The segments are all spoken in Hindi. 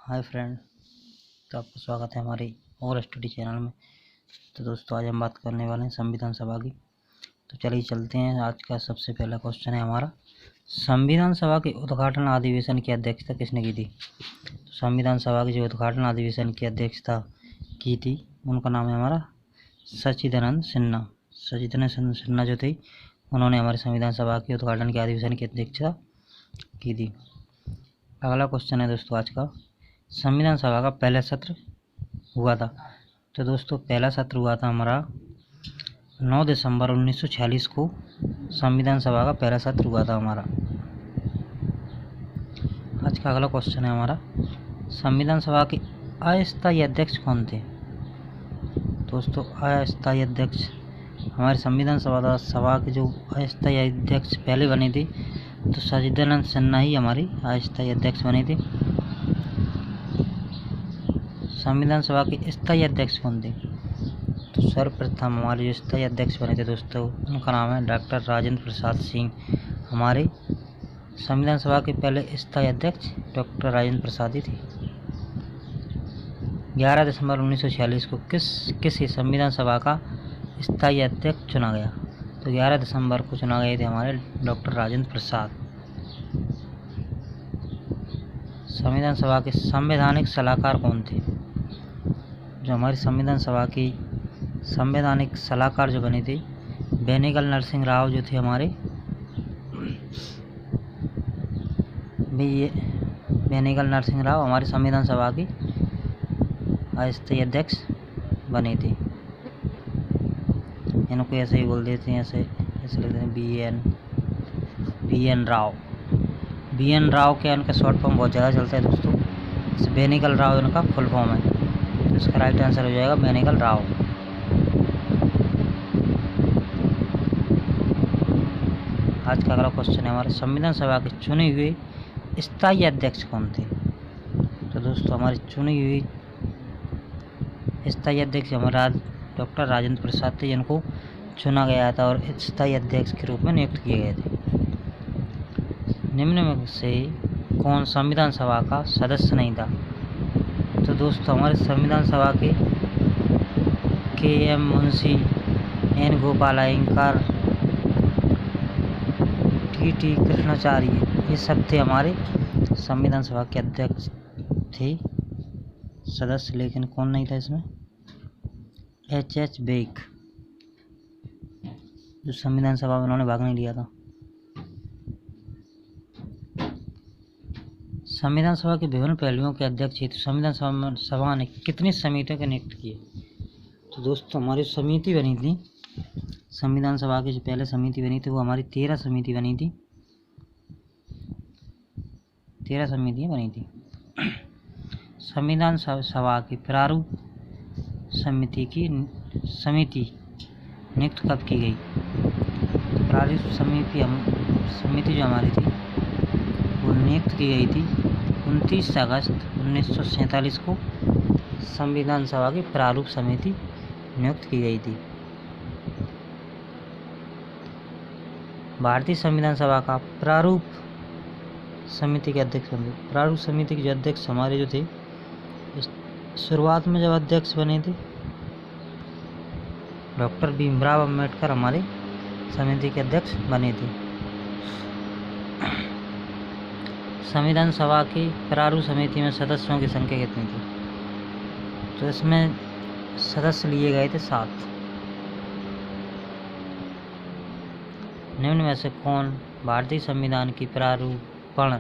Hi friend. तो आपका स्वागत है हमारे और स्टडी चैनल में। तो दोस्तों, आज हम बात करने वाले हैं संविधान सभा की। तो चलिए चलते हैं। आज का सबसे पहला क्वेश्चन है हमारा, संविधान सभा के उद्घाटन अधिवेशन की अध्यक्षता किसने की थी? तो संविधान सभा के जो उद्घाटन अधिवेशन की अध्यक्षता की थी उनका नाम है हमारा सच्चिदानंद सिन्हा। सच्चिदानंद सिन्हा जो थे उन्होंने हमारे संविधान सभा के उद्घाटन के अधिवेशन की अध्यक्षता की थी। अगला क्वेश्चन है दोस्तों आज का, संविधान सभा का पहला सत्र हुआ था। तो दोस्तों, पहला सत्र हुआ था हमारा 9 दिसंबर 1946 को संविधान सभा का पहला सत्र हुआ था हमारा। आज का अगला क्वेश्चन है हमारा, संविधान सभा के अस्थायी अध्यक्ष कौन थे? दोस्तों, अस्थायी अध्यक्ष हमारे संविधान सभा के जो अस्थायी अध्यक्ष पहले बने थे तो सच्चिदानंद सिन्हा ही हमारे अस्थायी अध्यक्ष बने थे। संविधान सभा के स्थायी अध्यक्ष कौन थे? तो सर्वप्रथम हमारे जो स्थायी अध्यक्ष बने थे दोस्तों उनका नाम है डॉक्टर राजेंद्र प्रसाद सिंह। हमारे संविधान सभा के पहले स्थायी अध्यक्ष डॉक्टर राजेंद्र प्रसाद ही थे। 11 दिसंबर 1946 को किस संविधान सभा का स्थायी अध्यक्ष चुना गया? तो 11 दिसंबर को चुना गए थे हमारे डॉक्टर राजेंद्र प्रसाद। संविधान सभा के संवैधानिक सलाहकार कौन थे? जो हमारी संविधान सभा की संवैधानिक सलाहकार जो बने थे बेनेगल नरसिंह राव जो थे हमारे बेनेगल नरसिंह राव हमारे संविधान सभा के अस्थायी अध्यक्ष बने थे। इनको ऐसे ही बोल देते हैं, ऐसे लिख देते हैं बी एन राव। बी एन राव के उनका शॉर्ट फॉर्म बहुत ज़्यादा चलता है दोस्तों। बेनेगल राव उनका फुल फॉर्म है, तो इसका राइट आंसर हो जाएगा बेनेगल राव। आज का अगला क्वेश्चन है हमारे, संविधान सभा के चुने हुए स्थायी अध्यक्ष कौन थे? तो दोस्तों, हमारे चुने हुए स्थायी अध्यक्ष हमारा डॉक्टर राजेंद्र प्रसाद थे, जिनको चुना गया था और स्थायी अध्यक्ष के रूप में नियुक्त किए गए थे। निम्न में से कौन संविधान सभा का सदस्य नहीं था? तो दोस्तों, हमारे संविधान सभा के एम मुंशी, एन गोपाल अयंगार, टी कृष्णाचार्य, ये सब थे हमारे संविधान सभा के अध्यक्ष थे सदस्य। लेकिन कौन नहीं था इसमें? एच बेग, जो संविधान सभा में उन्होंने भाग नहीं लिया था। संविधान सभा के विभिन्न पहलुओं के अध्यक्ष थे। तो संविधान सभा ने कितनी समितियों के नियुक्त किए? तो दोस्तों, हमारी समिति बनी थी संविधान सभा की जो पहले समिति बनी थी वो हमारी 13 समिति बनी थी। 13 समितियाँ बनी थी। संविधान सभा की प्रारूप समिति नियुक्त कब की गई? प्रारूप समिति जो हमारी थी वो नियुक्त की गई थी 29 अगस्त 1947 को। संविधान सभा की प्रारूप समिति नियुक्त की गई थी। भारतीय संविधान सभा का प्रारूप समिति के अध्यक्ष बने। प्रारूप समिति के जो अध्यक्ष हमारे जो थे शुरुआत में जब अध्यक्ष बने थे डॉक्टर भीमराव अम्बेडकर हमारे समिति के अध्यक्ष बने थे। संविधान सभा की प्रारूप समिति में सदस्यों की संख्या कितनी थी? तो इसमें सदस्य लिए गए थे 7। निम्न में से कौन भारतीय संविधान की प्रारूपण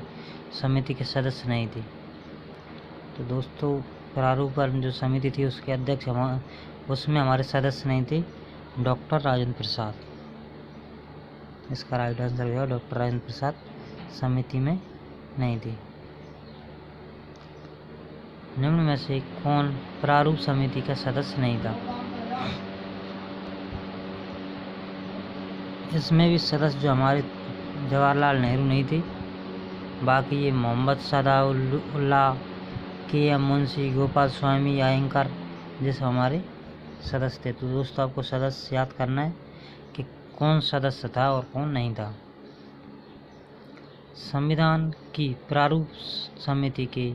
समिति के सदस्य नहीं थे? तो दोस्तों, प्रारूपण जो समिति थी उसके अध्यक्ष उसमें हमारे सदस्य नहीं थे डॉक्टर राजेंद्र प्रसाद। इसका राइट आंसर होगा डॉक्टर राजेंद्र प्रसाद समिति में नहीं थे। निम्न में से कौन प्रारूप समिति का सदस्य नहीं था? इसमें भी सदस्य जो हमारे जवाहरलाल नेहरू नहीं थे, बाकी ये मोहम्मद सदाउल्लाह, के एम मुंशी, गोपाल स्वामी अयंगार जैसे हमारे सदस्य थे। तो दोस्तों, आपको सदस्य याद करना है कि कौन सदस्य था और कौन नहीं था। संविधान की प्रारूप समिति के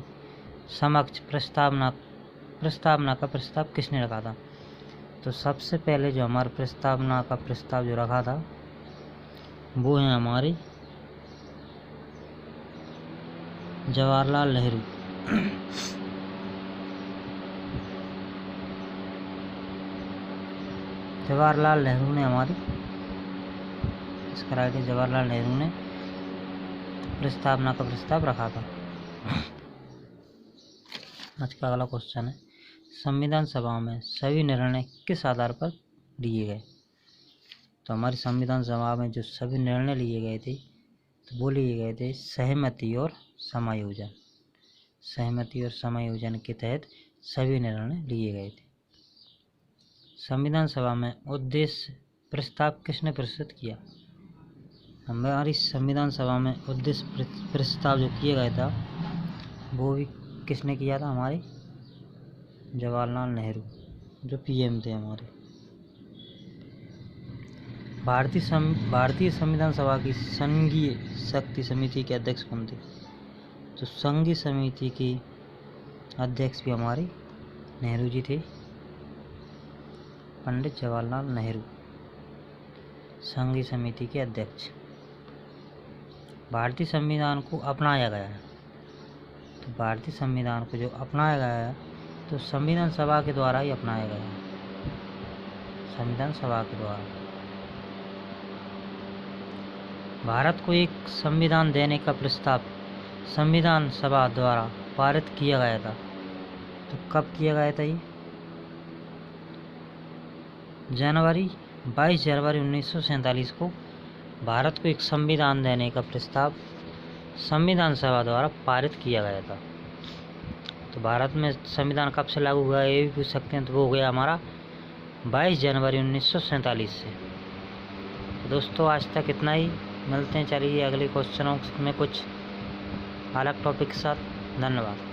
समक्ष प्रस्तावना का प्रस्ताव किसने रखा था? तो सबसे पहले जो हमारा प्रस्तावना का प्रस्ताव जो रखा था वो है हमारे जवाहरलाल नेहरू। जवाहरलाल नेहरू ने हमारी इसका राइट है, जवाहरलाल नेहरू ने प्रस्तावना का प्रस्ताव रखा था। आज का अगला क्वेश्चन है, संविधान सभा में सभी निर्णय किस आधार पर लिए गए? तो हमारी संविधान सभा में जो सभी निर्णय लिए गए थे तो वो लिए गए थे सहमति और समायोजन। सहमति और समायोजन के तहत सभी निर्णय लिए गए थे। संविधान सभा में उद्देश्य प्रस्ताव किसने प्रस्तुत किया? हमारी संविधान सभा में उद्देश्य प्रस्ताव जो किया गया था वो भी किसने किया था? हमारे जवाहरलाल नेहरू जो पीएम थे हमारे। भारतीय संविधान सभा की संघीय शक्ति समिति के अध्यक्ष कौन थे? तो संघीय समिति के अध्यक्ष भी हमारे नेहरू जी थे, पंडित जवाहरलाल नेहरू संघीय समिति के अध्यक्ष। भारतीय संविधान को अपनाया गया है, तो भारतीय संविधान को जो अपनाया गया है तो संविधान सभा के द्वारा ही अपनाया गया है, संविधान सभा के द्वारा। भारत को एक संविधान देने का प्रस्ताव संविधान सभा द्वारा पारित किया गया था, तो कब किया गया था ये? 22 जनवरी 1947 को भारत को एक संविधान देने का प्रस्ताव संविधान सभा द्वारा पारित किया गया था। तो भारत में संविधान कब से लागू हुआ ये भी पूछ सकते हैं, तो वो हो गया हमारा 22 जनवरी 1947 से। तो दोस्तों आज तक इतना ही, मिलते हैं चलिए अगले क्वेश्चनों में कुछ अलग टॉपिक के साथ। धन्यवाद।